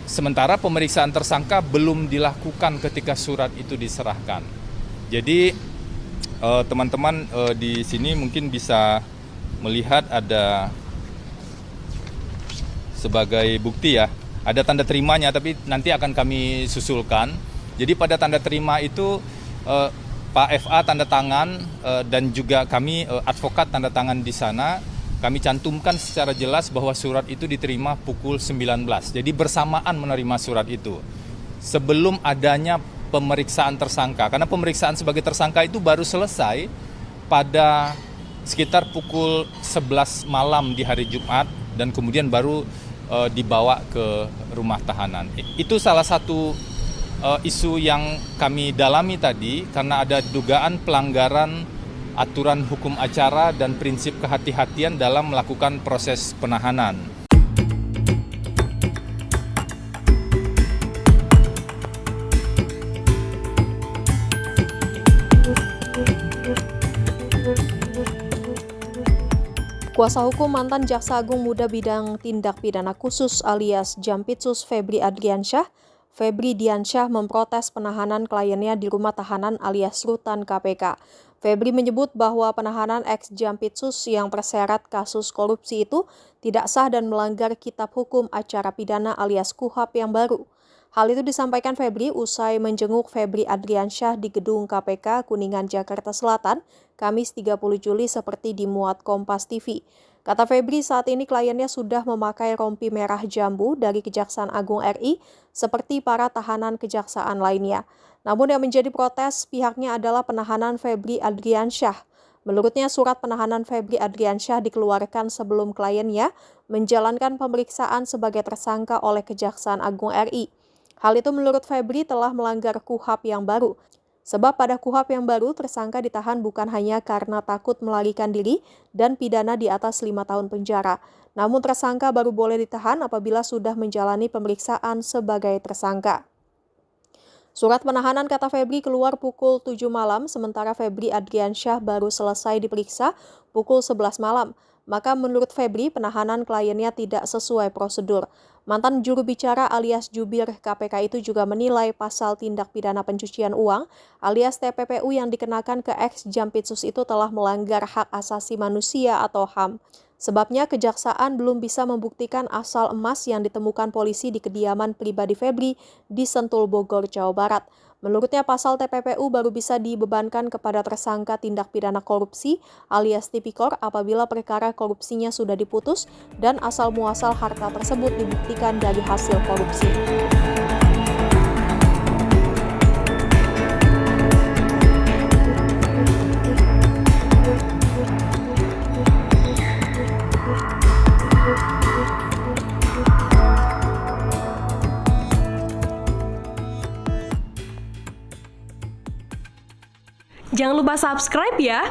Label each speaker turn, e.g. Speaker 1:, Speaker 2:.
Speaker 1: Sementara pemeriksaan tersangka belum dilakukan ketika surat itu diserahkan. Jadi teman-teman di sini mungkin bisa melihat ada sebagai bukti ya, ada tanda terimanya, tapi nanti akan kami susulkan. Jadi pada tanda terima itu Pak FA tanda tangan dan juga kami advokat tanda tangan di sana. Kami cantumkan secara jelas bahwa surat itu diterima pukul 19. Jadi bersamaan menerima surat itu. Sebelum adanya pemeriksaan tersangka. Karena pemeriksaan sebagai tersangka itu baru selesai pada sekitar pukul 11 malam di hari Jumat. Dan kemudian baru dibawa ke rumah tahanan. Itu salah satu isu yang kami dalami tadi. Karena ada dugaan pelanggaran aturan hukum acara dan prinsip kehati-hatian dalam melakukan proses penahanan.
Speaker 2: Kuasa hukum mantan Jaksa Agung Muda Bidang Tindak Pidana Khusus alias Jampitsus Febri Adriansyah, Febri Diansyah memprotes penahanan kliennya di rumah tahanan alias rutan KPK. Febri menyebut bahwa penahanan ex-Jampitsus yang terseret kasus korupsi itu tidak sah dan melanggar Kitab Hukum Acara Pidana alias KUHP yang baru. Hal itu disampaikan Febri usai menjenguk Febri Adriansyah di gedung KPK Kuningan, Jakarta Selatan, Kamis 30 Juli seperti dimuat Kompas TV. Kata Febri, saat ini kliennya sudah memakai rompi merah jambu dari Kejaksaan Agung RI seperti para tahanan kejaksaan lainnya. Namun yang menjadi protes pihaknya adalah penahanan Febri Adriansyah. Menurutnya surat penahanan Febri Adriansyah dikeluarkan sebelum kliennya menjalankan pemeriksaan sebagai tersangka oleh Kejaksaan Agung RI. Hal itu menurut Febri telah melanggar KUHP yang baru. Sebab pada KUHP yang baru, tersangka ditahan bukan hanya karena takut melarikan diri dan pidana di atas 5 tahun penjara. Namun tersangka baru boleh ditahan apabila sudah menjalani pemeriksaan sebagai tersangka. Surat penahanan kata Febri keluar pukul 7 malam, sementara Febri Adriansyah baru selesai diperiksa pukul 11 malam. Maka menurut Febri, penahanan kliennya tidak sesuai prosedur. Mantan juru bicara alias jubir KPK itu juga menilai pasal tindak pidana pencucian uang alias TPPU yang dikenakan ke ex-Jampitsus itu telah melanggar hak asasi manusia atau HAM. Sebabnya kejaksaan belum bisa membuktikan asal emas yang ditemukan polisi di kediaman pribadi Febri di Sentul, Bogor, Jawa Barat. Menurutnya pasal TPPU baru bisa dibebankan kepada tersangka tindak pidana korupsi alias tipikor apabila perkara korupsinya sudah diputus dan asal muasal harta tersebut dibuktikan dari hasil korupsi.
Speaker 3: Jangan lupa subscribe ya.